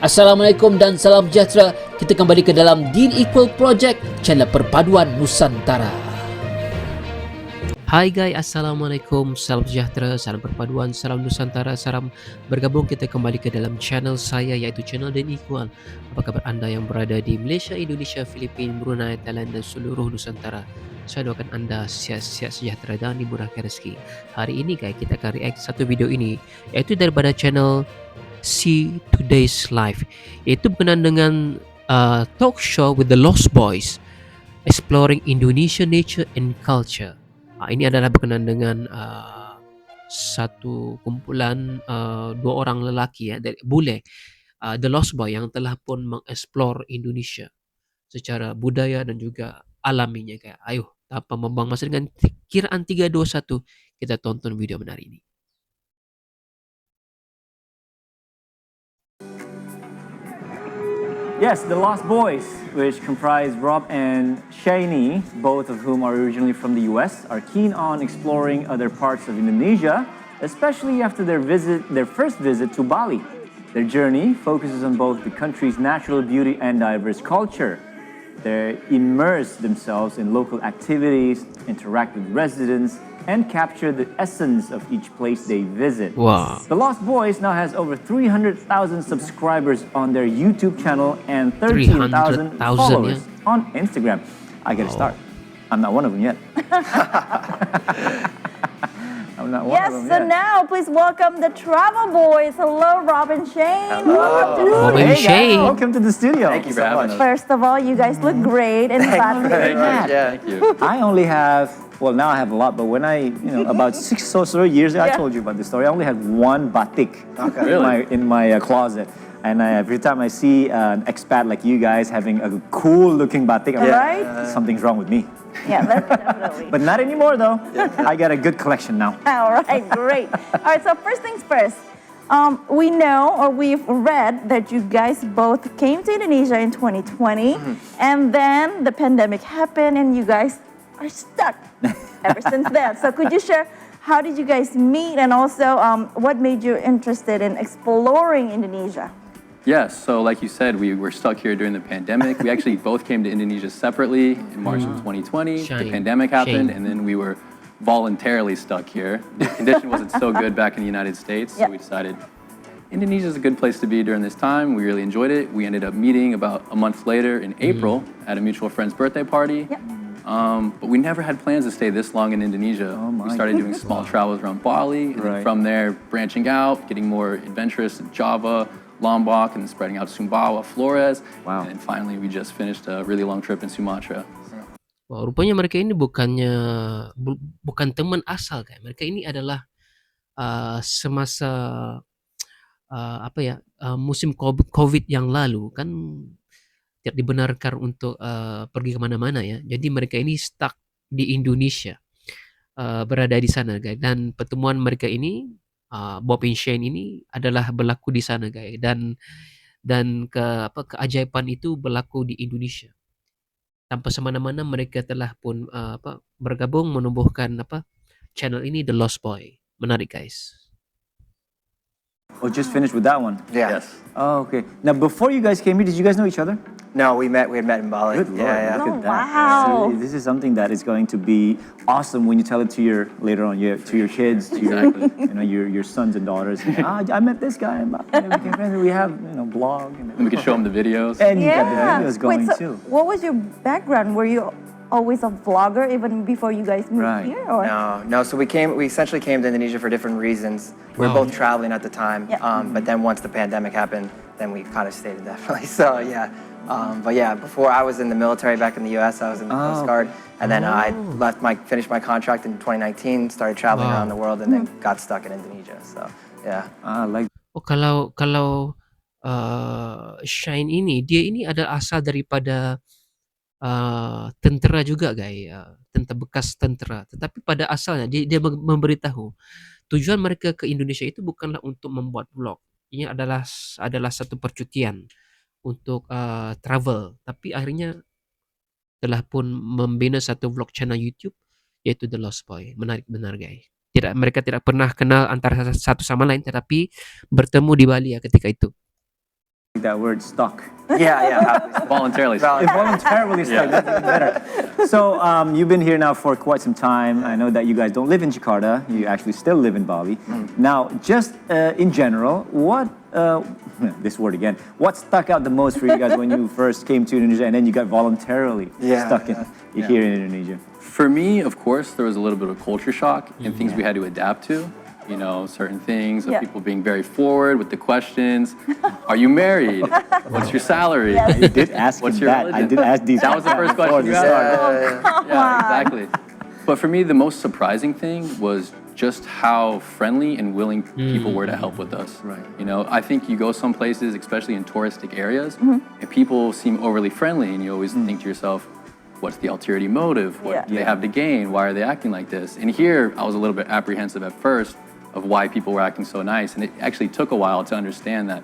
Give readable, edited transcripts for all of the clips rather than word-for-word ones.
Assalamualaikum dan salam sejahtera. Kita kembali ke dalam Deal Equal Project, channel perpaduan Nusantara. Hai guys, Assalamualaikum, salam sejahtera, salam perpaduan, salam Nusantara, salam bergabung. Kita kembali ke dalam channel saya, iaitu channel Deal Equal. Apa kabar anda yang berada di Malaysia, Indonesia, Filipina, Brunei, Thailand dan seluruh Nusantara? Saya doakan anda sihat-sihat sejahtera dan dimurahkan rezeki. Hari ini guys, kita akan react satu video ini, iaitu daripada channel See Today's Life, iaitu berkenaan dengan talk show with the Lost Boys, exploring Indonesian nature and culture. Ini adalah berkenaan dengan satu kumpulan dua orang lelaki dari Bule, the Lost Boy, yang telah pun mengeksplor Indonesia secara budaya dan juga alaminya. Kayak ayo tanpa membuang masa, dengan kiraan 3, 2, 1 kita tonton video menarik ini. Yes, the Lost Boys, which comprise Rob and Shaini, both of whom are originally from the US, are keen on exploring other parts of Indonesia, especially after their first visit to Bali. Their journey focuses on both the country's natural beauty and diverse culture. They immerse themselves in local activities, interact with residents, and capture the essence of each place they visit. Wow. The Lost Boys now has over 300,000 subscribers on their YouTube channel and 13,000 followers on Instagram. I gotta start. I'm not one of them yet. I'm not one of them yet. Now please welcome the Travel Boys. Hello, Rob and Shane. Hello. Rob and Shane. Welcome to the studio. Thank you for having us. First of all, you guys look great and fabulous. Thank you. I only have, well, now I have a lot, but when about 6 or so years ago, I told you about this story. I only had one batik in my closet. And every time I see an expat like you guys having a cool looking batik, I'm like, something's wrong with me. Yeah, that's definitely. But not anymore though. I got a good collection now. All right, great. All right, so first things first. We know, or we've read, that you guys both came to Indonesia in 2020, and then the pandemic happened, and you guys are stuck ever since then. So could you share, how did you guys meet, and also what made you interested in exploring Indonesia? Yes, so like you said, we were stuck here during the pandemic. We actually both came to Indonesia separately in March of 2020. The pandemic happened, and then we were voluntarily stuck here. The condition wasn't so good back in the United States, so we decided Indonesia is a good place to be during this time. We really enjoyed it. We ended up meeting about a month later in April at a mutual friend's birthday party. But we never had plans to stay this long in Indonesia. We started doing small travels around Bali, and then from there branching out, getting more adventurous in Java, Lombok, and then spreading out to Sumbawa, Flores. Wow. And then finally we just finished a really long trip in Sumatra. Wah, rupanya mereka ini bukan teman asal kan. Mereka ini adalah semasa musim COVID yang lalu kan tidak dibenarkan untuk pergi kemana-mana ya. Jadi mereka ini stuck di Indonesia, berada di sana guys. Dan pertemuan mereka ini, Bob and Shane ini adalah berlaku di sana guys. Dan keajaiban itu berlaku di Indonesia. Tanpa semana-mana mereka telah pun bergabung menumbuhkan channel ini, The Lost Boy. Menarik guys. Oh, just finished with that one? Yeah. Yes. Oh, okay. Now, before you guys came here, did you guys know each other? No, we had met in Bali. Good Lord, look at that. Wow. So this is something that is going to be awesome when you tell it to your kids, to your sons and daughters. I met this guy, and we became friends. We have blog, and we could show them the videos. And you got the videos going too. What was your background? Were you always a vlogger even before you guys moved here? Or? No. So we essentially came to Indonesia for different reasons. We were both traveling at the time, but then once the pandemic happened, then we kind of stayed indefinitely. So yeah. But yeah, before I was in the military back in the U.S., I was in the Coast Guard, and then I finished my contract in 2019, started traveling around the world, and then got stuck in Indonesia. So yeah. Kalau Shine ini, dia ini adalah asal daripada tentera juga guys, bekas tentera. Tetapi pada asalnya dia memberitahu tujuan mereka ke Indonesia itu bukanlah untuk membuat vlog. Ini adalah satu percutian untuk travel, tapi akhirnya telah pun membina satu vlog channel YouTube, yaitu The Lost Boy. Menarik benar guys. Mereka tidak pernah kenal antara satu sama lain, tetapi bertemu di Bali ya ketika itu. that word stuck. Yeah. Voluntarily stuck. Voluntarily stuck. That's even better. So you've been here now for quite some time. I know that you guys don't live in Jakarta. You actually still live in Bali. Now, just in general, what this word again? What stuck out the most for you guys when you first came to Indonesia and then you got voluntarily stuck here in Indonesia? For me, of course, there was a little bit of culture shock and things we had to adapt to. You know, certain things of people being very forward with the questions. Are you married? What's your salary? You did ask What's him your that. religion? I did ask these. That was the first question you asked. Yeah, exactly. But for me, the most surprising thing was just how friendly and willing people were to help with us. Right. You know, I think you go some places, especially in touristic areas, and people seem overly friendly, and you always think to yourself, what's the ulterior motive? What do they have to gain? Why are they acting like this? And here, I was a little bit apprehensive at first of why people were acting so nice. And it actually took a while to understand that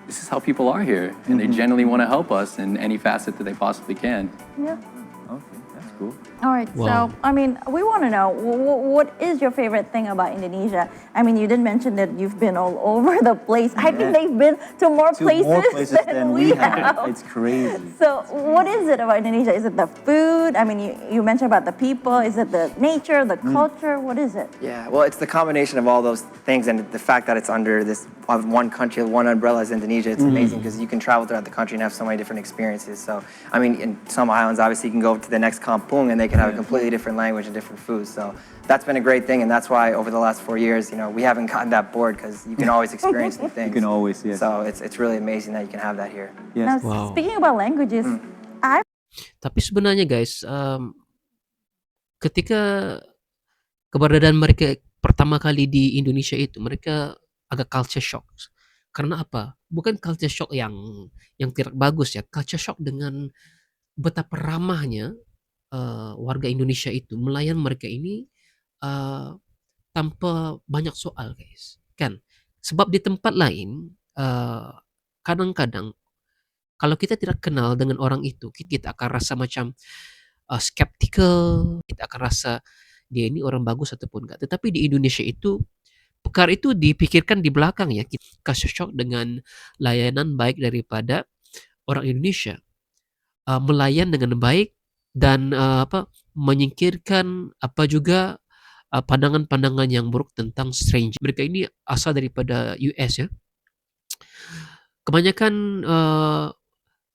this is how people are here. And they genuinely want to help us in any facet that they possibly can. Yeah. Okay, that's cool. All right, Wow. so, I mean, we want to know, what is your favorite thing about Indonesia? I mean, you did mention that you've been all over the place. I think they've been to more places than we have. It's crazy. So, what is it about Indonesia? Is it the food? I mean, you mentioned about the people. Is it the nature, the culture? What is it? Yeah, well, it's the combination of all those things and the fact that it's under this one country, one umbrella is Indonesia. It's amazing because you can travel throughout the country and have so many different experiences. So, I mean, in some islands, obviously, you can go to the next kampung and they can have a completely different language and different food. So that's been a great thing, and that's why over the last 4 years, you know, we haven't gotten that bored because you can always experience new things. You can always, yes. So it's really amazing that you can have that here. Yes. Now, Wow. speaking about languages, I Tapi sebenarnya guys, ketika keberadaan mereka pertama kali di Indonesia itu, mereka agak culture shock. Karena apa? Bukan culture shock yang tidak bagus ya, culture shock dengan betapa ramahnya warga Indonesia itu melayan mereka ini tanpa banyak soal guys, kan? Sebab di tempat lain kadang-kadang kalau kita tidak kenal dengan orang itu, kita akan rasa macam skeptical, kita akan rasa dia ini orang bagus ataupun enggak. Tetapi di Indonesia itu perkara itu dipikirkan di belakang ya. Kita culture shock dengan layanan baik daripada orang Indonesia. Melayan dengan baik dan menyingkirkan apa juga pandangan-pandangan yang buruk tentang stranger. Mereka ini asal daripada US ya. Kebanyakan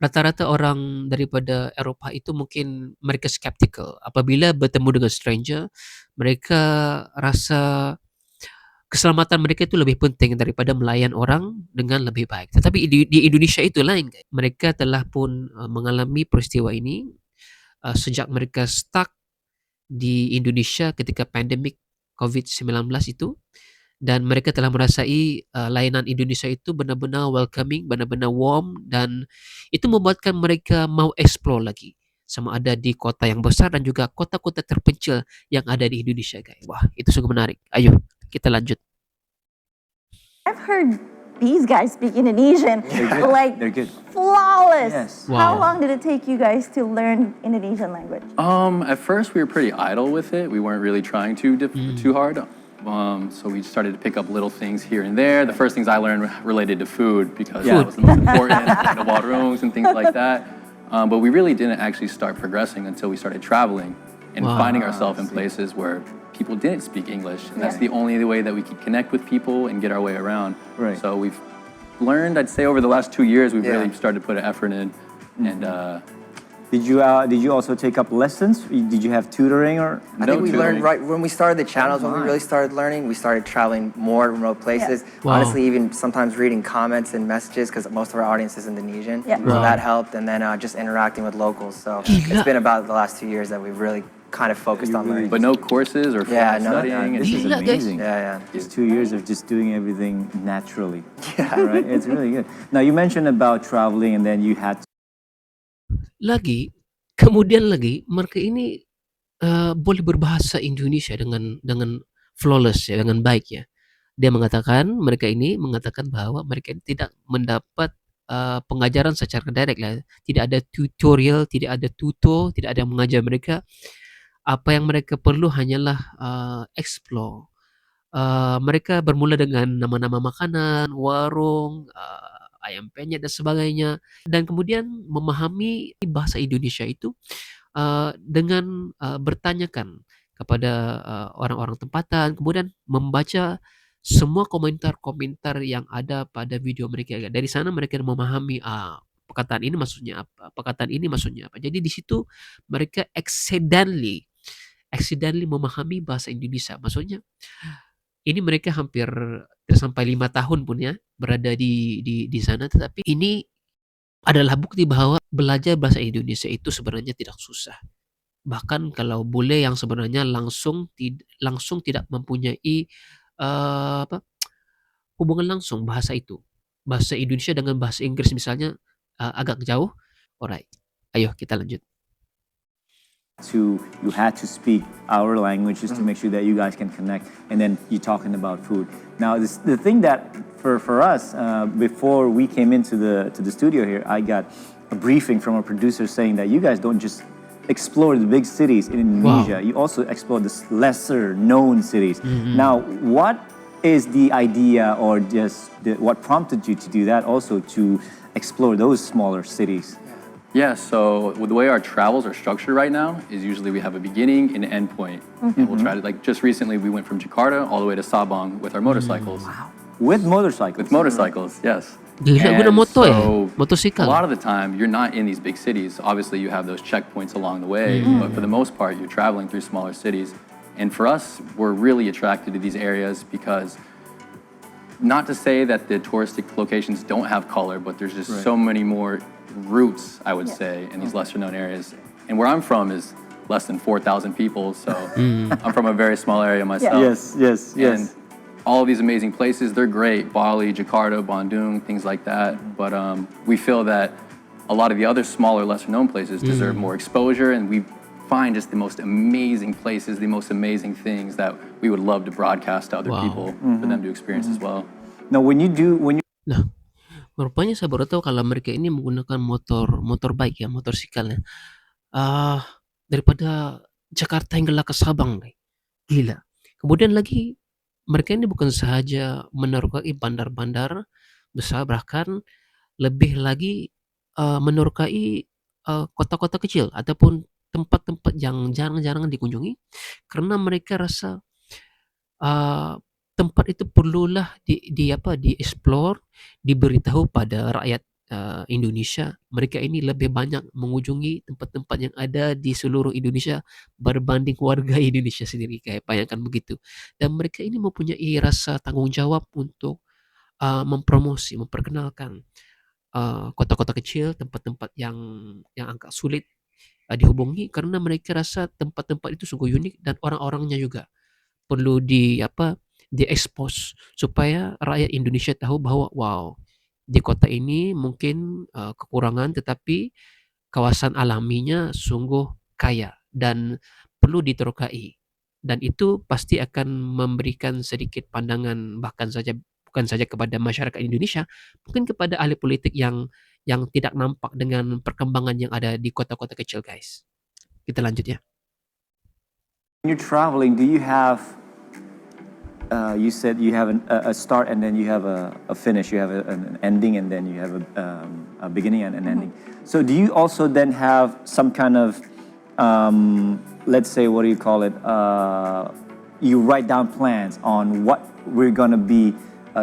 rata-rata orang daripada Eropah itu mungkin mereka skeptical. Apabila bertemu dengan stranger, mereka rasa keselamatan mereka itu lebih penting daripada melayan orang dengan lebih baik. Tetapi di Indonesia itu lain. Mereka telah pun mengalami peristiwa ini sejak mereka stuck di Indonesia ketika pandemik COVID-19 itu, dan mereka telah merasai layanan Indonesia itu benar-benar welcoming, benar-benar warm, dan itu membuatkan mereka mau explore lagi sama ada di kota yang besar dan juga kota-kota terpencil yang ada di Indonesia guys. Wah, itu sungguh menarik. Ayo kita lanjut. I've heard these guys speak Indonesian like They're good. flawless. Yes. How Wow. long did it take you guys to learn Indonesian language? At first, we were pretty idle with it. We weren't really trying too hard. So we started to pick up little things here and there. The first things I learned related to food because that was the most important, the warungs and things like that. But we really didn't actually start progressing until we started traveling and Wow. finding ourselves in places where people didn't speak English. And that's the only way that we could connect with people and get our way around. Right. So we've learned, I'd say over the last 2 years, we've Yeah. really started to put an effort in. And Did you also take up lessons? Did you have tutoring or? I think we tutoring. learned right when we started the channels, when we really started learning, we started traveling more remote places. Wow. Honestly, even sometimes reading comments and messages because most of our audience is Indonesian. Yeah. So Wow. that helped. And then just interacting with locals. So Gila. it's been about the last 2 years that we've really kind of focused on learning. but no courses or Yeah, formal no, studying. This is Gila, guys. amazing. Yeah. Just 2 years of just doing everything naturally. Yeah. Right? It's really good. Now you mentioned about traveling and then you had Kemudian lagi mereka ini boleh berbahasa Indonesia dengan flawless ya, dengan baik ya. Mereka ini mengatakan bahwa mereka tidak mendapat pengajaran secara direct lah. Tidak ada tutorial, tidak ada tutor, tidak ada yang mengajar mereka. Apa yang mereka perlu hanyalah explore. Mereka bermula dengan nama-nama makanan, warung, ayam penyet dan sebagainya. Dan kemudian memahami bahasa Indonesia itu dengan bertanyakan kepada orang-orang tempatan, kemudian membaca semua komentar-komentar yang ada pada video mereka. Dari sana mereka memahami, perkataan ini maksudnya apa, perkataan ini maksudnya apa. Jadi di situ mereka accidentally memahami bahasa Indonesia. Maksudnya ini mereka hampir sampai 5 tahun pun ya berada di sana, tetapi ini adalah bukti bahwa belajar bahasa Indonesia itu sebenarnya tidak susah. Bahkan kalau bule yang sebenarnya langsung tidak mempunyai apa, hubungan langsung bahasa itu. Bahasa Indonesia dengan bahasa Inggris misalnya agak jauh. Alright, ayo kita lanjut. You had to speak our language just to make sure that you guys can connect, and then you talking about food. Now the thing that for us before we came into the studio here, I got a briefing from our producer saying that you guys don't just explore the big cities in Indonesia, you also explore the lesser known cities. Now what is the idea, or just what prompted you to do that, also to explore those smaller cities? Yeah, so the way our travels are structured right now is usually we have a beginning and an end point. And we'll try to, like just recently we went from Jakarta all the way to Sabang with our motorcycles. Wow. With motorcycles? With motorcycles, yes. Gila, guna motor motosikal. A lot of the time you're not in these big cities. Obviously you have those checkpoints along the way, but for the most part you're traveling through smaller cities. And for us, we're really attracted to these areas because, not to say that the touristic locations don't have color, but there's just so many more roots, I would say, in these lesser known areas. And where I'm from is less than 4,000 people, so I'm from a very small area myself. Yes. And all of these amazing places, they're great, Bali, Jakarta, Bandung, things like that. But we feel that a lot of the other smaller, lesser known places deserve more exposure, and we find just the most amazing places, the most amazing things that we would love to broadcast to other people for them to experience as well. Now Nah, rupanya saya baru tahu kalau mereka ini menggunakan motorbike ya, motorsikalnya. Daripada Jakarta hingga ke Sabang, gila. Kemudian lagi mereka ini bukan sahaja menerokai bandar-bandar besar, bahkan lebih lagi menerokai kota-kota kecil ataupun tempat-tempat yang jarang-jarang dikunjungi, karena mereka rasa tempat itu perlulah di-explore, diberitahu pada rakyat Indonesia. Mereka ini lebih banyak mengunjungi tempat-tempat yang ada di seluruh Indonesia berbanding warga Indonesia sendiri, kayak bayangkan begitu. Dan mereka ini mempunyai rasa tanggung jawab untuk memperkenalkan kota-kota kecil, tempat-tempat yang agak sulit dihubungi, karena mereka rasa tempat-tempat itu sungguh unik dan orang-orangnya juga perlu di-expose supaya rakyat Indonesia tahu bahwa wow, di kota ini mungkin kekurangan, tetapi kawasan alaminya sungguh kaya dan perlu diterokai. Dan itu pasti akan memberikan sedikit pandangan bukan saja kepada masyarakat Indonesia, mungkin kepada ahli politik yang tidak nampak dengan perkembangan yang ada di kota-kota kecil, guys. Kita lanjut ya. When you're traveling, do you have you said you have a start and then you have a finish, you have an ending and then you have a beginning and an ending. So do you also then have some kind of, let's say, what do you call it? You write down plans on what we're gonna be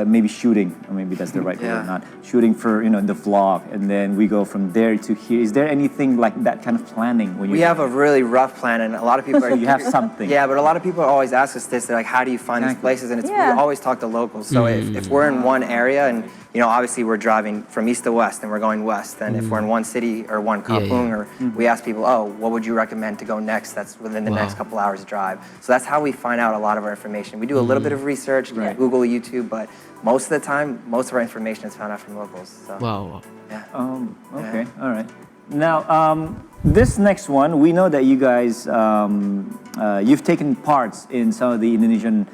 maybe shooting, or maybe that's the right word or not, shooting for the vlog, and then we go from there to here. Is there anything like that kind of planning? When we have a really rough plan, and a lot of people are... You have something. Yeah, but a lot of people always ask us this. They're like, how do you find these places? And we always talk to locals. So if we're in one area, and obviously we're driving from east to west, and we're going west, and if we're in one city or one kampung, or we ask people, oh, what would you recommend to go next? That's within the next couple hours drive. So that's how we find out a lot of our information. We do a little bit of research, Google, YouTube, but most of the time, most of our information is found out from locals. So. Wow. Yeah. Okay. All right. Now, this next one, we know that you guys, you've taken parts in some of the Indonesian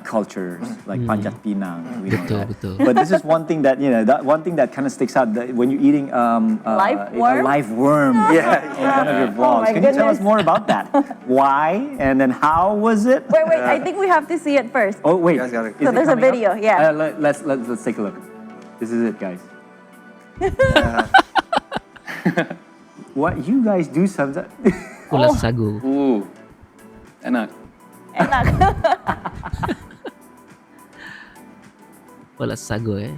cultures, like Panjat Pinang. We know that. Betul. But this is one thing that that one thing that kind of sticks out, that when you're eating live worm? a live worm in one of your vlogs. Can you tell us more about that? Why and then how was it? Wait. I think we have to see it first. Oh wait. You guys gotta- So there's a video. Yeah. Let's take a look. This is it, guys. What you guys do sometimes? Ulat sagu. Enak. Enak. Ulat sagu ya.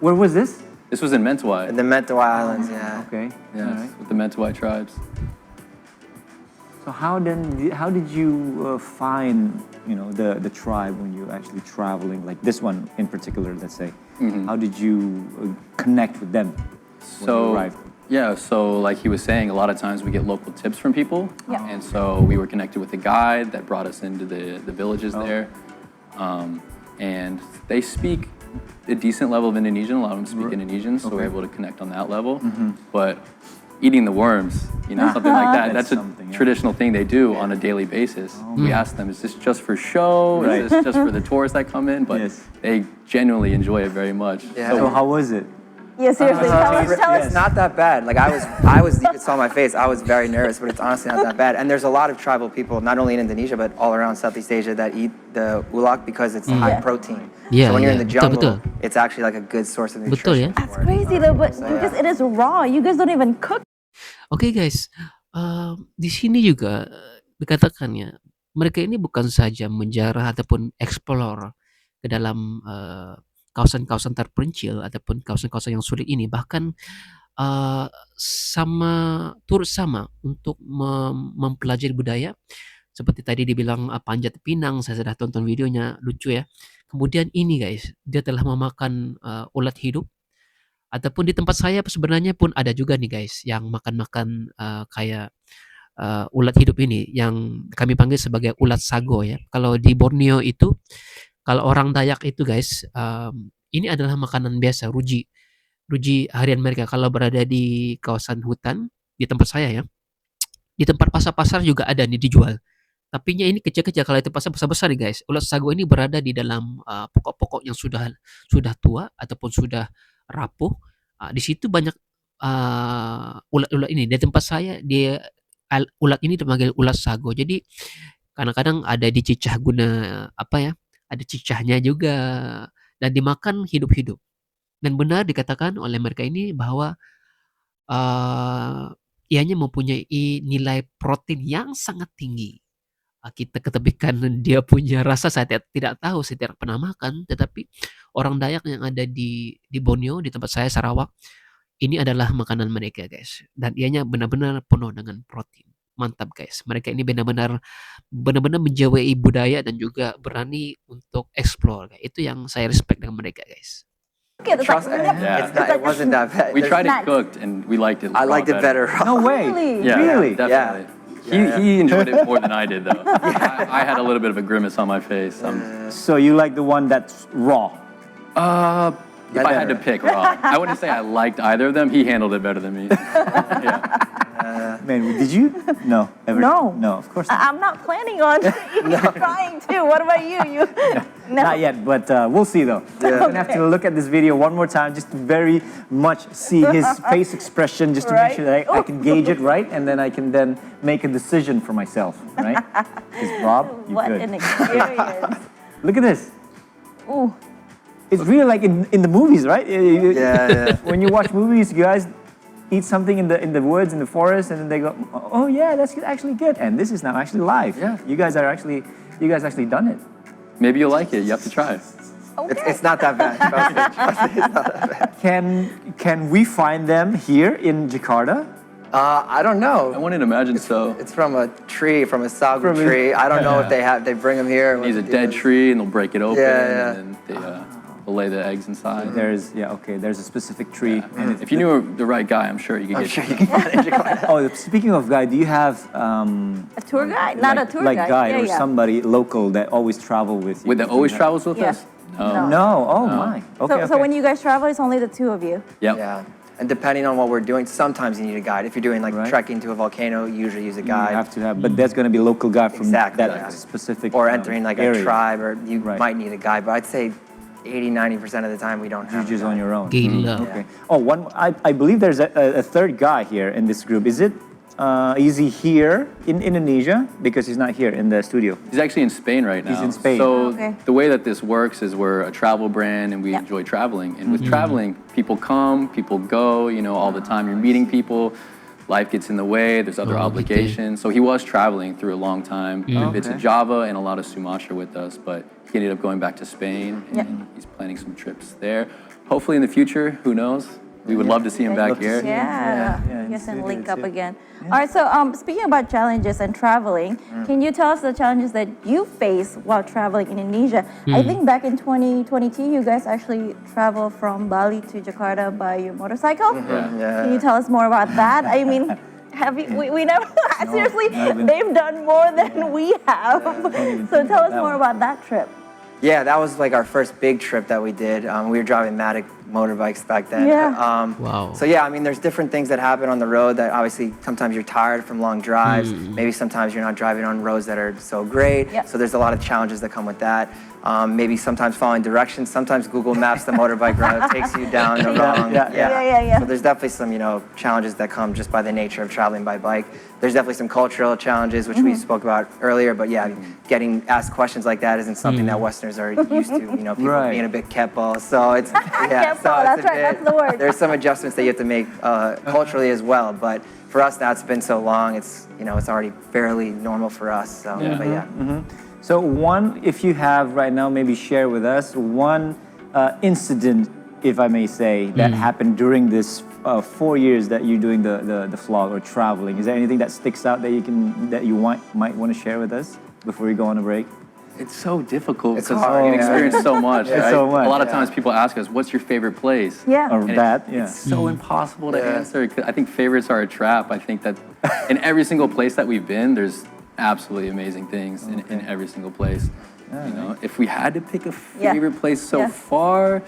Where was this? This was in Mentawai. In the Mentawai Islands, yeah. Okay. Yes, Alright. with the Mentawai tribes. So how did you find the tribe when you actually traveling, like this one in particular, let's say? How did you connect with them when you arrived? Yeah, so like he was saying, a lot of times we get local tips from people. Yeah. And so we were connected with a guide that brought us into the villages there. And they speak a decent level of Indonesian. A lot of them speak Indonesian, so we're able to connect on that level. But eating the worms, something like that, that's a traditional thing they do on a daily basis. We ask them, is this just for show? Right. Is this just for the tourists that come in? But they genuinely enjoy it very much. Yeah. So how was it? Yeah, seriously, tell us. It's not that bad. Like I was, you saw my face. I was very nervous, but it's honestly not that bad. And there's a lot of tribal people, not only in Indonesia but all around Southeast Asia, that eat the ulak because it's high protein. Yeah, so when you're in yeah. the jungle, Betul. it's actually like a good source of Betul, nutrition. ya? That's crazy though, but because it is raw, you guys don't even cook. Oke guys, di sini juga dikatakan ya, mereka ini bukan saja menjarah ataupun explore ke dalam kawasan-kawasan terpencil ataupun kawasan-kawasan yang sulit ini, bahkan turut sama untuk mempelajari budaya. Seperti tadi dibilang panjat pinang, saya sudah tonton videonya, lucu ya. Kemudian ini guys, dia telah memakan ulat hidup. Ataupun di tempat saya sebenarnya pun ada juga nih guys yang makan-makan kayak ulat hidup ini yang kami panggil sebagai ulat sago ya. Kalau di Borneo itu, kalau orang Dayak itu guys, ini adalah makanan biasa, ruji harian mereka kalau berada di kawasan hutan, di tempat saya ya. Di tempat pasar-pasar juga ada nih dijual. Tapinya ini kecil-kecil, kalau itu pasar besar-besar nih guys. Ulat sago ini berada di dalam pokok-pokok yang sudah tua ataupun sudah rapuh. Di situ banyak ulat-ulat ini. Di tempat saya ulat ini dipanggil ulat sago. Jadi kadang-kadang ada dicicah guna ada cicahnya juga dan dimakan hidup-hidup. Dan benar dikatakan oleh mereka ini bahwa ianya mempunyai nilai protein yang sangat tinggi. Kita ketepikan dia punya rasa, saya tidak tahu, saya tidak pernah makan, tetapi orang Dayak yang ada di Borneo, di tempat saya Sarawak, ini adalah makanan mereka guys, dan ianya benar-benar penuh dengan protein. Mantap guys, mereka ini benar-benar menjiwai budaya dan juga berani untuk explore. Itu yang saya respect dengan mereka guys. Okay, It wasn't that bad. We tried it cooked and we liked it. I liked it better. No way. Really? Yeah, Really? definitely. He enjoyed it more than I did though. I had a little bit of a grimace on my face. So you like the one that's raw? If I had to pick raw, I wouldn't say I liked either of them. He handled it better than me. Man, did you? No. Ever? No. No, of course not. I'm not planning on trying to. What about you? No. Not yet, but we'll see though. I'm gonna have to look at this video one more time just to very much see his face expression, just to make sure that I can gauge it right, and then I can then make a decision for myself, right? Because Rob, you What good. an experience. Look at this. Ooh. It's real, like in the movies, right? Yeah. When you watch movies, you guys eat something in the woods, in the forest, and then they go, oh yeah, that's actually good. And this is now actually live. Yeah. You guys actually done it. Maybe you'll like it. You have to try it. Okay. It's not that bad. Trust me, it's not that bad. Can we find them here in Jakarta? I don't know. I wouldn't imagine so. It's from a tree, from a sagu tree. I don't know if they bring them here. He's a dead tree, and they'll break it open, Yeah. and then they'll lay the eggs inside. There's a specific tree. And If you knew the right guy, I'm sure you could get. Sure you can find it in Jakarta. oh, speaking of guy, do you have A tour guide? Not a tour like guide. guide Yeah, or yeah. somebody local that always travel with you? With that always travels with Yeah. us? No. No. Oh my. Okay. So when you guys travel, it's only the two of you. Yep. Yeah. And depending on what we're doing, sometimes you need a guide. If you're doing like Right. trekking to a volcano, you usually use a you guide. have to have, but there's going to be a local guy from Exactly, that yeah. specific Or entering like area. a tribe, or you Right. might need a guide. But I'd say 80-90% of the time we don't You're have. just on your own. Gila. Okay. Oh, I believe there's a third guy here in this group. Is it is he here in Indonesia? Because he's not here in the studio. He's actually in Spain right now. He's in Spain. So Okay. the way that this works is we're a travel brand and we Yeah. enjoy traveling. And with traveling, people come, people go, all the time. You're meeting people. Life gets in the way. There's other Oh, obligations. So he was traveling through a long time. He visited Okay. Java and a lot of Sumatra with us, but he ended up going back to Spain and Yeah. he's planning some trips there. Hopefully in the future, who knows? We would love to see him back Love to here. see Yeah, Yeah, you guys can it's link good, up too. again. All right, so speaking about challenges and traveling, can you tell us the challenges that you face while traveling in Indonesia? I think back in 2022, you guys actually traveled from Bali to Jakarta by your motorcycle. Can you tell us more about that? I mean, have you? We never seriously. They've done more than we have. So tell us more about that trip. Yeah, that was like our first big trip that we did. We were driving Matic motorbikes back then. Yeah. Wow. So yeah, I mean, there's different things that happen on the road that obviously sometimes you're tired from long drives. Maybe sometimes you're not driving on roads that are so great. Yeah. So there's a lot of challenges that come with that. Maybe sometimes following directions. Sometimes Google Maps, the motorbike route takes you down the wrong. Yeah. So there's definitely some, challenges that come just by the nature of traveling by bike. There's definitely some cultural challenges, which we spoke about earlier. But yeah, getting asked questions like that isn't something that Westerners are used to. People Right. being a bit kepo. So it's Kepo, so that's it's a right, that's the word. There's some adjustments that you have to make culturally as well. But for us, now it's been so long. It's it's already fairly normal for us. So but yeah. So if you have right now, maybe share with us one incident, if I may say, that happened during this 4 years that you're doing the vlog or traveling. Is there anything that sticks out that you might want to share with us before we go on a break? It's so difficult It's because hard, we've yeah. experienced so much. It's Right? so much, A lot of yeah. times people ask us, "What's your favorite place?" Yeah. Or And that, it's so impossible to answer. 'Cause I think favorites are a trap. I think that in every single place that we've been, there's absolutely amazing things in every single place. If we had to pick a Yeah. favorite place so Yeah. far,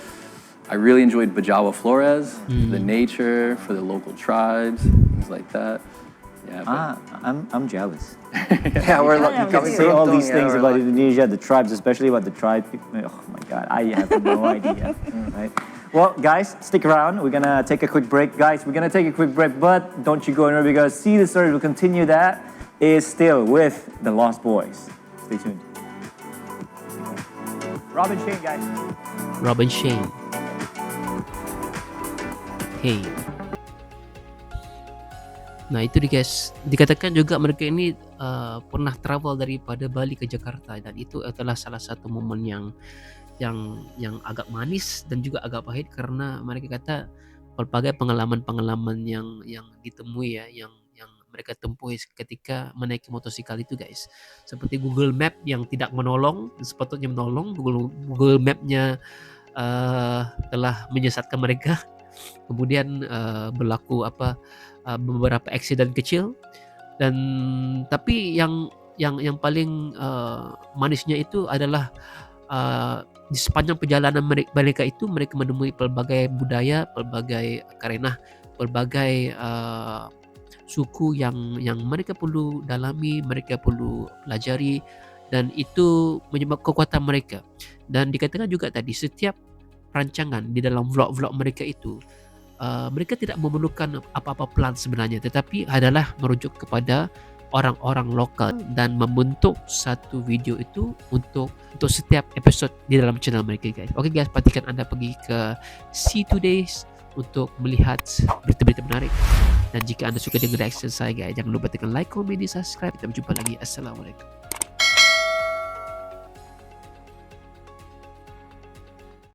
I really enjoyed Bajawa Flores, the nature, for the local tribes, things like that. Yeah, but I'm jealous. Yeah, we're Yeah, lucky yeah, coming Say from all Tung, these yeah, things we're about lucky. Indonesia, the tribes, especially about the tribe. Oh my God, I have no idea. Right? Well, guys, stick around. We're gonna take a quick break, guys. We're gonna take a quick break, but don't you go anywhere because See the Story will continue. That is still with the Lost Boys. Stay tuned. Robin Shane, guys. Robin Shane. Hey. Nah itu guys, dikatakan juga mereka ini pernah travel daripada Bali ke Jakarta dan itu adalah salah satu momen yang agak manis dan juga agak pahit karena mereka kata berbagai pengalaman-pengalaman yang ditemui yang mereka tempuh ketika menaiki motosikal itu guys. Seperti Google Map yang tidak menolong, sepatutnya menolong. Google Map-nya telah menyesatkan mereka. Kemudian berlaku beberapa eksiden kecil dan tapi yang paling manisnya itu adalah di sepanjang perjalanan mereka itu mereka menemui pelbagai budaya, pelbagai karenah, pelbagai suku yang mereka perlu dalami, mereka perlu pelajari dan itu menyebabkan kekuatan mereka. Dan dikatakan juga tadi setiap rancangan di dalam vlog-vlog mereka itu mereka tidak memerlukan apa-apa plan sebenarnya, tetapi adalah merujuk kepada orang-orang lokal dan membentuk satu video itu untuk setiap episod di dalam channel mereka guys. Oke guys, pastikan Anda pergi ke See Today's untuk melihat berita-berita menarik. Dan jika Anda suka dengan reaction saya guys, jangan lupa tekan like, komen, dan subscribe. Kita berjumpa lagi. Assalamualaikum.